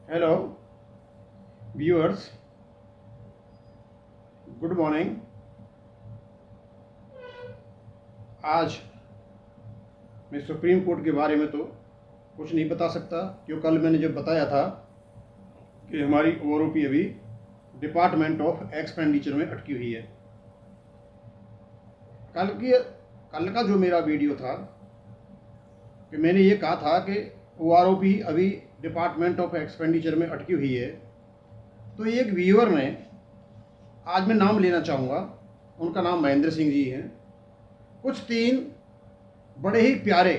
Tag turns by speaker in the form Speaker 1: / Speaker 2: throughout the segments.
Speaker 1: Hello viewers, good morning. आज मैं supreme court के बारे में तो कुछ नहीं बता सकता, क्योंकि कल मैंने जब बताया था कि हमारी ओआरओपी अभी डिपार्टमेंट ऑफ एक्सपेंडिचर में अटकी हुई है। कल का जो मेरा वीडियो था कि मैंने ये कहा था कि ओआरओपी अभी डिपार्टमेंट ऑफ एक्सपेंडिचर में अटकी हुई है, तो एक व्यूअर ने, आज मैं नाम लेना चाहूँगा, उनका नाम महेंद्र सिंह जी हैं, कुछ 3 बड़े ही प्यारे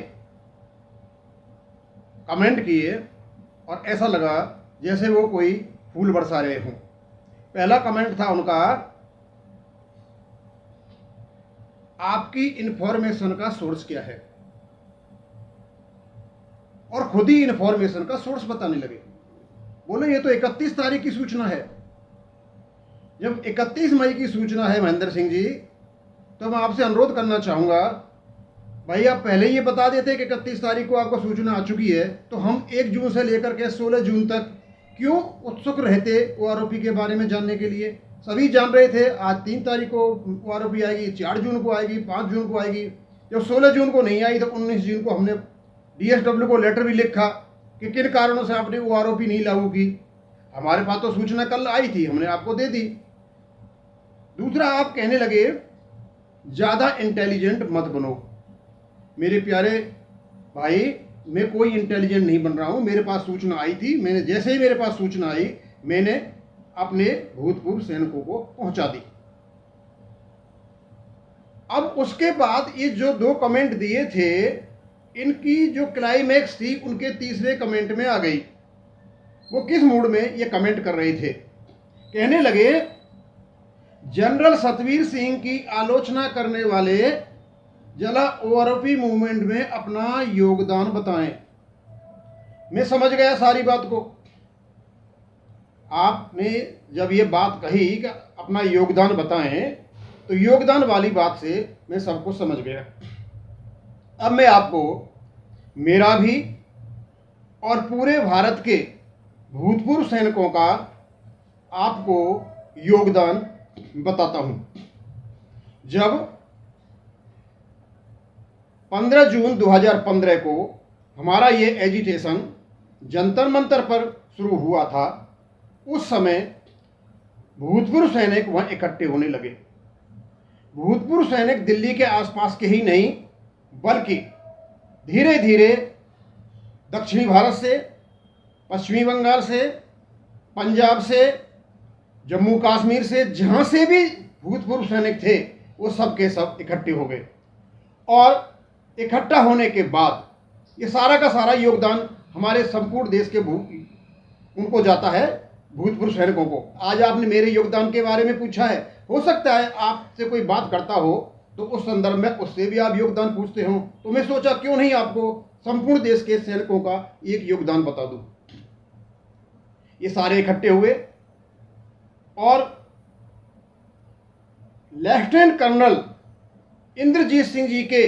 Speaker 1: कमेंट किए और ऐसा लगा जैसे वो कोई फूल बरसा रहे हों। पहला कमेंट था उनका, आपकी इंफॉर्मेशन का सोर्स क्या है, और खुद ही इंफॉर्मेशन का सोर्स बताने लगे। बोले ये तो 31 तारीख की सूचना है। जब 31 मई की सूचना है महेंद्र सिंह जी, तो मैं आपसे अनुरोध करना चाहूँगा, भाई आप पहले ही ये बता देते कि 31 तारीख को आपको सूचना आ चुकी है, तो हम 1 जून से लेकर के 16 जून तक क्यों उत्सुक रहते ओआरओपी के बारे में जानने के लिए। सभी जान रहे थे आज 3 तारीख को ओआरओपी आएगी, 4 जून को आएगी, 5 जून को आएगी। जब 16 जून को नहीं आई तो 19 जून को हमने डीएसडब्ल्यू को लेटर भी लिखा कि किन कारणों से आपने ओआरओपी नहीं लागू की। हमारे पास तो सूचना कल आई थी, हमने आपको दे दी। दूसरा, आप कहने लगे ज़्यादा इंटेलिजेंट मत बनो। मेरे प्यारे भाई, मैं कोई इंटेलिजेंट नहीं बन रहा हूँ। मेरे पास सूचना आई थी, मैंने जैसे ही मेरे पास सूचना आई मैंने अपने भूतपूर्व सैनिकों को पहुंचा दी। अब उसके बाद ये जो 2 कमेंट दिए थे, इनकी जो क्लाइमैक्स थी उनके तीसरे कमेंट में आ गई। वो किस मूड में ये कमेंट कर रहे थे, कहने लगे जनरल सतवीर सिंह की आलोचना करने वाले जरा ओआरओपी मूवमेंट में अपना योगदान बताएं। मैं समझ गया सारी बात को। आपने जब ये बात कही कि अपना योगदान बताएं, तो योगदान वाली बात से मैं सब कुछ समझ गया। अब मैं आपको मेरा भी और पूरे भारत के भूतपूर्व सैनिकों का आपको योगदान बताता हूं। जब 15 जून 2015 को हमारा ये एजिटेशन जंतर मंतर पर शुरू हुआ था, उस समय भूतपूर्व सैनिक वहां इकट्ठे होने लगे। भूतपूर्व सैनिक दिल्ली के आसपास के ही नहीं, बल्कि धीरे धीरे दक्षिणी भारत से, पश्चिमी बंगाल से, पंजाब से, जम्मू कश्मीर से, जहाँ से भी भूतपूर्व सैनिक थे वो सब के सब इकट्ठे हो गए। और इकट्ठा होने के बाद ये सारा का सारा योगदान हमारे संपूर्ण देश के उनको जाता है, भूतपूर्व सैनिकों को। आज आपने मेरे योगदान के बारे में पूछा है, हो सकता है आपसे कोई बात करता हो तो उस संदर्भ में उससे भी आप योगदान पूछते हो, तो मैं सोचा क्यों नहीं आपको संपूर्ण देश के सैनिकों का एक योगदान बता दूं। ये सारे इकट्ठे हुए और लेफ्टिनेंट कर्नल इंद्रजीत सिंह जी के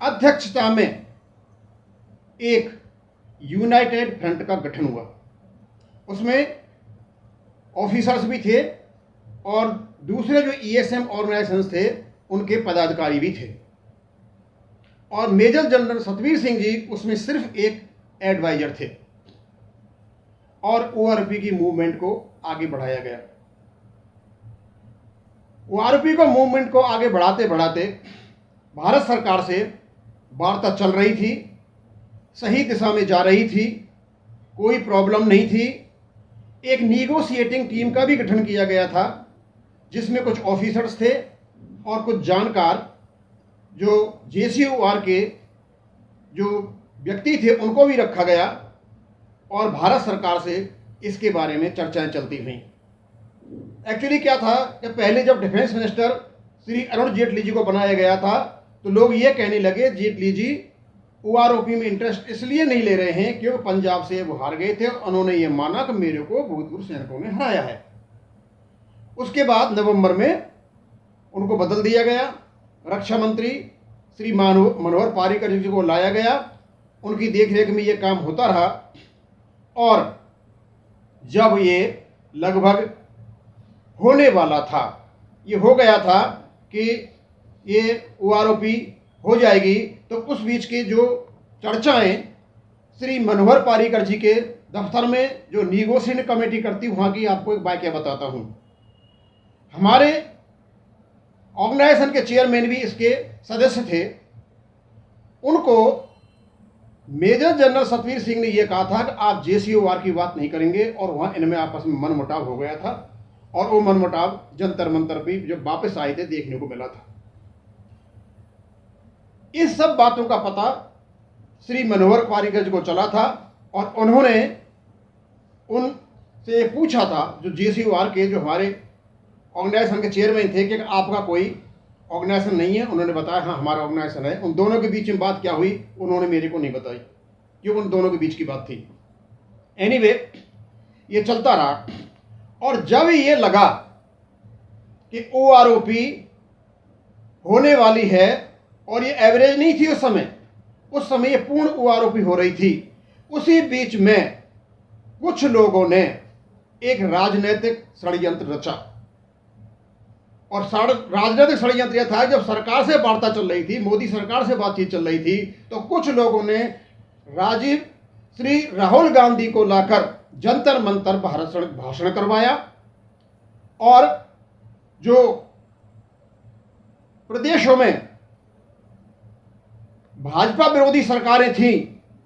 Speaker 1: अध्यक्षता में एक यूनाइटेड फ्रंट का गठन हुआ। उसमें ऑफिसर्स भी थे और दूसरे जो ईएसएम ऑर्गेनाइजेशंस थे उनके पदाधिकारी भी थे, और मेजर जनरल सतवीर सिंह जी उसमें सिर्फ एक एडवाइजर थे। और ओआरओपी की मूवमेंट को आगे बढ़ाया गया। ओआरओपी को मूवमेंट को आगे बढ़ाते बढ़ाते भारत सरकार से वार्ता चल रही थी, सही दिशा में जा रही थी, कोई प्रॉब्लम नहीं थी। एक निगोशिएटिंग टीम का भी गठन किया गया था, जिसमें कुछ ऑफिसर्स थे और कुछ जानकार जो जेसीओआर के जो व्यक्ति थे उनको भी रखा गया, और भारत सरकार से इसके बारे में चर्चाएं चलती रहीं। एक्चुअली क्या था कि पहले जब डिफेंस मिनिस्टर श्री अरुण जेटली जी को बनाया गया था, तो लोग ये कहने लगे जेटली जी ओआरओपी में इंटरेस्ट इसलिए नहीं ले रहे हैं क्योंकि पंजाब से वो हार गए थे, उन्होंने ये माना कि मेरे को भूतपूर्व सैनिकों ने हराया है। उसके बाद नवंबर में उनको बदल दिया गया। रक्षा मंत्री श्री मनोहर पार्रिकर जी को लाया गया, उनकी देखरेख में ये काम होता रहा। और जब ये लगभग होने वाला था, ये हो गया था कि ये OROP हो जाएगी, तो उस बीच की जो चर्चाएं श्री मनोहर पारीकर जी के दफ्तर में जो निगोशिएशन कमेटी करती, वहाँ की आपको एक वाकया बताता हूँ। हमारे ऑर्गेनाइजेशन के चेयरमैन भी इसके सदस्य थे। उनको मेजर जनरल सतवीर सिंह ने यह कहा था कि आप JCOR की बात नहीं करेंगे, और वहाँ इनमें आपस में मनमुटाव हो गया था, और वो मनमुटाव जंतर मंतर भी जब वापस आए थे देखने को मिला था। इस सब बातों का पता श्री मनोहर पारीकर जी को चला था, और उन्होंने उनसे पूछा था, जो JCOR के जो हमारे ऑर्गेनाइजेशन के चेयरमैन थे, कि आपका कोई ऑर्गेनाइजेशन नहीं है। उन्होंने बताया हाँ हमारा ऑर्गेनाइजेशन है। उन दोनों के बीच में बात क्या हुई उन्होंने मेरे को नहीं बताई, क्योंकि उन दोनों के बीच की बात थी। एनीवे, ये चलता रहा, और जब ये लगा कि OROP होने वाली है, और ये एवरेज नहीं थी उस समय ये पूर्ण OROP हो रही थी, उसी बीच में कुछ लोगों ने एक राजनीतिक षड्यंत्र रचा। और राजनीतिक षड्यंत्र यह था, जब सरकार से वार्ता चल रही थी, मोदी सरकार से बातचीत चल रही थी, तो कुछ लोगों ने श्री राहुल गांधी को लाकर जंतर मंतर भाषण करवाया, और जो प्रदेशों में भाजपा विरोधी सरकारें थीं,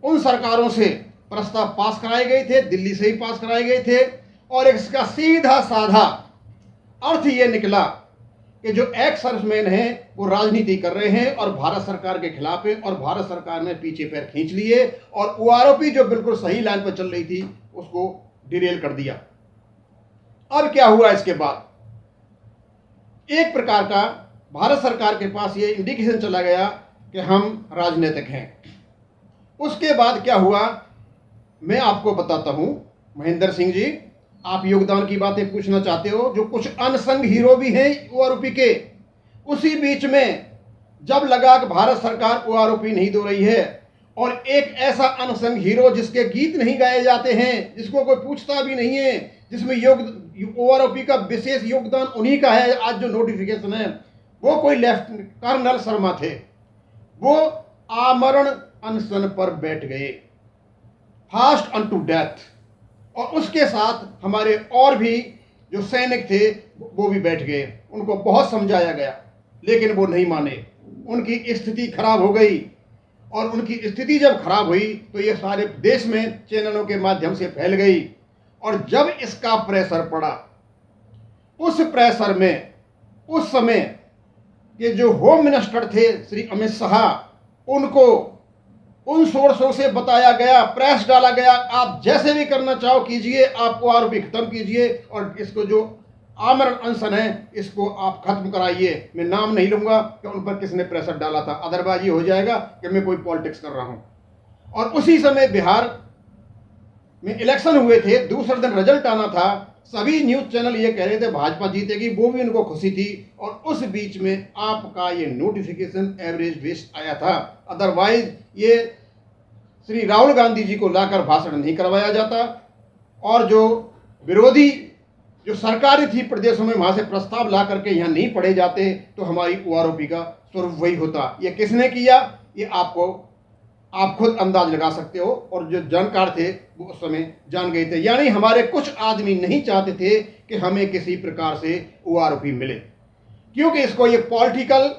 Speaker 1: उन सरकारों से प्रस्ताव पास कराए गए थे, दिल्ली से ही पास कराए गए थे। और इसका सीधा साधा अर्थ ये निकला कि जो एक्स सर्विसमैन हैं वो राजनीति कर रहे हैं और भारत सरकार के खिलाफ है, और भारत सरकार ने पीछे पैर खींच लिए, और OROP जो बिल्कुल सही लाइन पर चल रही थी उसको डिरेल कर दिया। अब क्या हुआ इसके बाद, एक प्रकार का भारत सरकार के पास ये इंडिकेशन चला गया कि हम राजनीतिक हैं। उसके बाद क्या हुआ मैं आपको बताता हूं। महेंद्र सिंह जी, आप योगदान की बातें पूछना चाहते हो, जो कुछ अनसंग हीरो भी हैं OROP के। उसी बीच में जब लगा कि भारत सरकार OROP नहीं दो रही है, और एक ऐसा अनसंग हीरो जिसके गीत नहीं गाए जाते हैं, जिसको कोई पूछता भी नहीं है, जिसमें OROP का विशेष योगदान उन्हीं का है, आज जो नोटिफिकेशन है, वो कोई लेफ्टिनेंट कर्नल शर्मा थे। वो आमरण अनशन पर बैठ गए, फास्ट अनटू डेथ, और उसके साथ हमारे और भी जो सैनिक थे वो भी बैठ गए। उनको बहुत समझाया गया, लेकिन वो नहीं माने। उनकी स्थिति खराब हो गई, और उनकी स्थिति जब खराब हुई तो ये सारे देश में चैनलों के माध्यम से फैल गई। और जब इसका प्रेशर पड़ा, उस प्रेशर में उस समय के जो होम मिनिस्टर थे श्री अमित शाह, उनको उन सोर्सों से बताया गया, प्रेस डाला गया, आप जैसे भी करना चाहो कीजिए, आप OROP खत्म कीजिए, और इसको जो आमरण अनशन है इसको आप खत्म कराइए। मैं नाम नहीं लूंगा कि उन पर किसने प्रेशर डाला था, अदरवाइज ये हो जाएगा कि मैं कोई पॉलिटिक्स कर रहा हूं। और उसी समय बिहार में इलेक्शन हुए थे, दूसरे दिन रिजल्ट आना था, सभी न्यूज चैनल ये कह रहे थे भाजपा जीतेगी, वो भी उनको खुशी थी। और उस बीच में आपका ये नोटिफिकेशन एवरेज बेस्ड आया था, अदरवाइज ये श्री राहुल गांधी जी को लाकर भाषण नहीं करवाया जाता। और जो विरोधी जो सरकारें थी प्रदेशों में, वहां से प्रस्ताव ला करके यहाँ नहीं पढ़े जाते, तो हमारी OROP का स्वरूप वही होता। ये किसने किया, ये आप खुद अंदाज लगा सकते हो, और जो जानकार थे वो उस समय जान गए थे। यानी हमारे कुछ आदमी नहीं चाहते थे कि हमें किसी प्रकार से OROP मिले, क्योंकि इसको ये पॉलिटिकल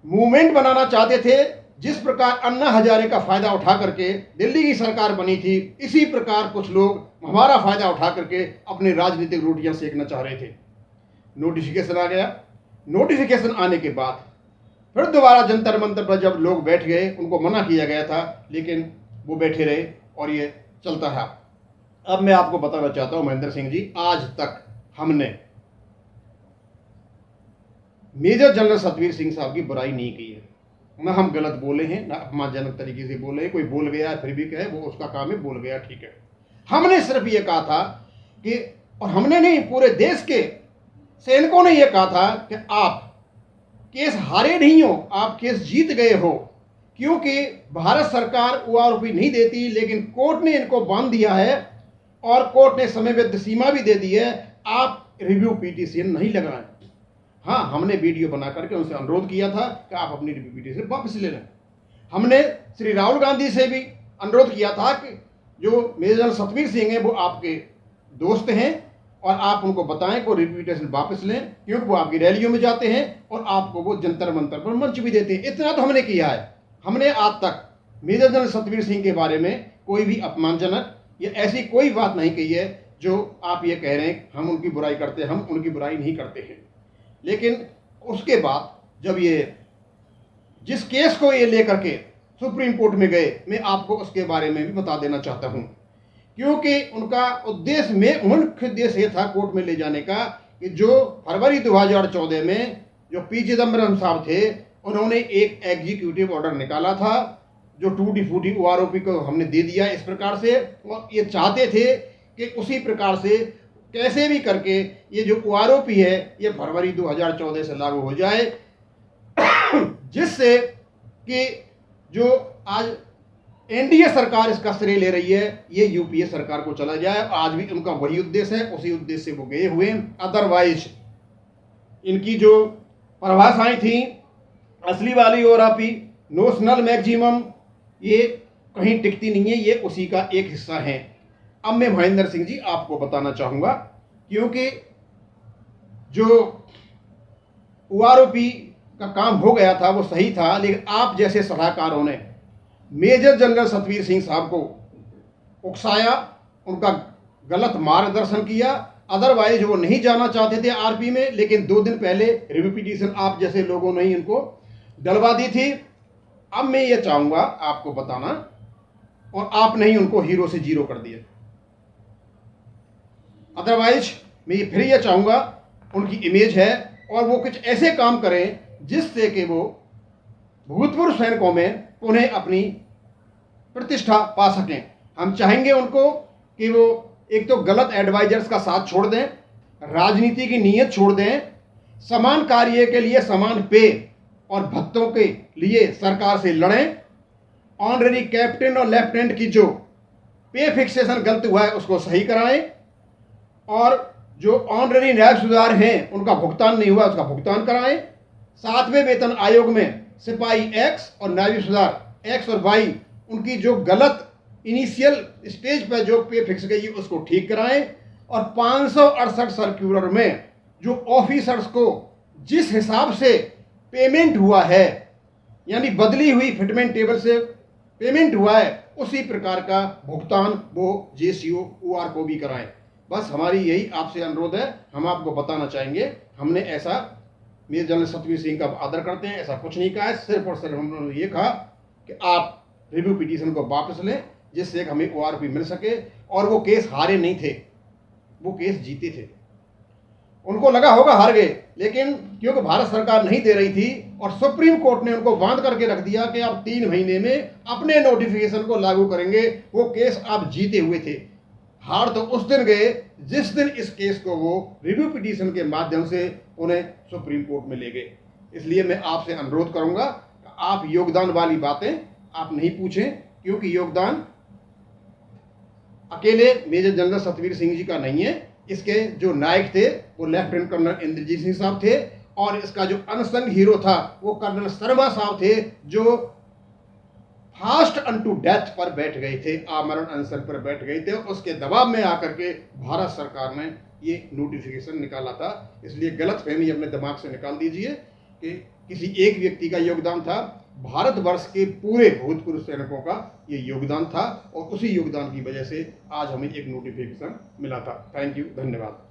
Speaker 1: मूवमेंट बनाना चाहते थे। जिस प्रकार अन्ना हजारे का फायदा उठा करके दिल्ली की सरकार बनी थी, इसी प्रकार कुछ लोग हमारा फायदा उठा करके अपनी राजनीतिक रोटियां सेकना चाह रहे थे। नोटिफिकेशन आ गया। नोटिफिकेशन आने के बाद फिर दोबारा जंतर मंतर पर जब लोग बैठ गए, उनको मना किया गया था, लेकिन वो बैठे रहे और ये चलता रहा। अब मैं आपको बताना चाहता हूं महेंद्र सिंह जी, आज तक हमने मेजर जनरल सतवीर सिंह साहब की बुराई नहीं की है, ना हम गलत बोले हैं, ना अपमानजनक तरीके से बोले हैं। कोई बोल गया फिर भी कहे वो उसका काम है, बोल गया ठीक है। हमने सिर्फ ये कहा था कि, और हमने नहीं, पूरे देश के सैनिकों ने यह कहा था कि आप केस हारे नहीं हो, आप केस जीत गए हो, क्योंकि भारत सरकार OROP नहीं देती, लेकिन कोर्ट ने इनको बांध दिया है। और कोर्ट ने समयबद्ध सीमा भी दे दी है, आप रिव्यू पिटीशन नहीं लगाएं। हाँ, हमने वीडियो बना करके उनसे अनुरोध किया था कि आप अपनी रिव्यू पिटीशन वापस ले लें। हमने श्री राहुल गांधी से भी अनुरोध किया था कि जो मेजर जनरल सतवीर सिंह हैं वो आपके दोस्त हैं और आप उनको बताएं कि वो रिव्यू पिटीशन वापस लें, क्योंकि वो आपकी रैलियों में जाते हैं और आपको वो जंतर मंतर पर मंच भी देते हैं। इतना तो हमने किया है। हमने आज तक मेजर जनरल सतवीर सिंह के बारे में कोई भी अपमानजनक या ऐसी कोई बात नहीं कही है जो आप ये कह रहे हैं हम उनकी बुराई करते हैं। हम उनकी बुराई नहीं करते हैं। लेकिन उसके बाद जब ये जिस केस को ये लेकर के सुप्रीम कोर्ट में गए, मैं आपको उसके बारे में भी बता देना चाहता हूं, क्योंकि उनका उद्देश्य में मुख्य उद्देश्य ये था कोर्ट में ले जाने का कि जो फरवरी 2014 में जो पी चिदम्बरम साहब थे, उन्होंने एक एग्जीक्यूटिव ऑर्डर निकाला था जो टूटी फूटी आरोपी को हमने दे दिया इस प्रकार से, और ये चाहते थे कि उसी प्रकार से कैसे भी करके ये जो आरोपी है ये फरवरी 2014 से लागू हो जाए, जिससे कि जो आज एनडीए सरकार इसका श्रेय ले रही है ये यूपीए सरकार को चला जाए। आज भी उनका वही उद्देश्य है, उसी उद्देश्य से वो गए हुए हैं। अदरवाइज इनकी जो परिभाषाएं थी असली वाली आरोपी, नोशनल मैक्सिमम, ये कहीं टिकती नहीं है, ये उसी का एक हिस्सा है। अब मैं महेंद्र सिंह जी आपको बताना चाहूंगा, क्योंकि जो आरोपी का काम हो गया था वो सही था, लेकिन आप जैसे सलाहकारों ने मेजर जनरल सतवीर सिंह साहब को उकसाया, उनका गलत मार्गदर्शन किया। अदरवाइज वो नहीं जाना चाहते थे आरपी में, लेकिन 2 दिन पहले रिव्यू पिटीशन आप जैसे लोगों ने ही इनको डलवा दी थी। अब मैं ये चाहूंगा आपको बताना, और आपने ही उनको हीरो से जीरो कर दिया। अदरवाइज मैं ये फिर ये चाहूंगा, उनकी इमेज है और वो कुछ ऐसे काम करें जिससे कि वो भूतपूर्व सैनिकों में पुनः अपनी प्रतिष्ठा पा सकें। हम चाहेंगे उनको कि वो एक तो गलत एडवाइजर्स का साथ छोड़ दें, राजनीति की नीयत छोड़ दें, समान कार्य के लिए समान पे और भत्तों के लिए सरकार से लड़ें, ऑनरेरी कैप्टन और लेफ्टिनेंट की जो पे फिक्सेशन गलत हुआ है उसको सही कराएं, और जो ऑनरेरी न्यायिक सुधार हैं उनका भुगतान नहीं हुआ उसका भुगतान कराएं। 7वें वेतन आयोग में सिपाही एक्स और न्यायिक सुधार एक्स और वाई, उनकी जो गलत इनिशियल स्टेज पर जो पे फिक्स गई उसको ठीक कराएं, और 568 सर्क्यूलर में जो ऑफिसर्स को जिस हिसाब से पेमेंट हुआ है, यानी बदली हुई फिटमेंट टेबल से पेमेंट हुआ है, उसी प्रकार का भुगतान वो जेसीओ ओआर को भी कराएं। बस हमारी यही आपसे अनुरोध है। हम आपको बताना चाहेंगे, हमने ऐसा मेजर जनरल सतवीर सिंह का आदर करते हैं, ऐसा कुछ नहीं कहा है। सिर्फ और सिर्फ हमने ये कहा कि आप रिव्यू पिटीशन को वापस लें, जिससे हमें ओआरपी मिल सके। और वो केस हारे नहीं थे, वो केस जीते थे। उनको लगा होगा हार गए, लेकिन क्योंकि भारत सरकार नहीं दे रही थी और सुप्रीम कोर्ट ने उनको बांध करके रख दिया कि आप 3 महीने में अपने नोटिफिकेशन को लागू करेंगे, वो केस आप जीते हुए थे। हार तो उस दिन गए जिस दिन इस केस को वो रिव्यू पिटीशन के माध्यम से उन्हें सुप्रीम कोर्ट में ले गए। इसलिए मैं आपसे अनुरोध करूंगा कि आप योगदान वाली बातें आप नहीं पूछें, क्योंकि योगदान अकेले मेजर जनरल सतवीर सिंह जी का नहीं है। इसके जो नायक थे वो लेफ्टिनेंट कर्नल इंद्रजीत सिंह साहब थे, और इसका जो अनसंग हीरो था वो कर्नल शर्मा साहब थे, जो फास्ट अनटू डेथ पर बैठ गए थे, आमरण अनशन पर बैठ गए थे। उसके दबाव में आकर के भारत सरकार ने ये नोटिफिकेशन निकाला था। इसलिए गलतफहमी अपने दिमाग से निकाल दीजिए कि किसी एक व्यक्ति का योगदान था, भारतवर्ष के पूरे भूतपूर्व सैनिकों का ये योगदान था, और उसी योगदान की वजह से आज हमें एक नोटिफिकेशन मिला था। थैंक यू, धन्यवाद।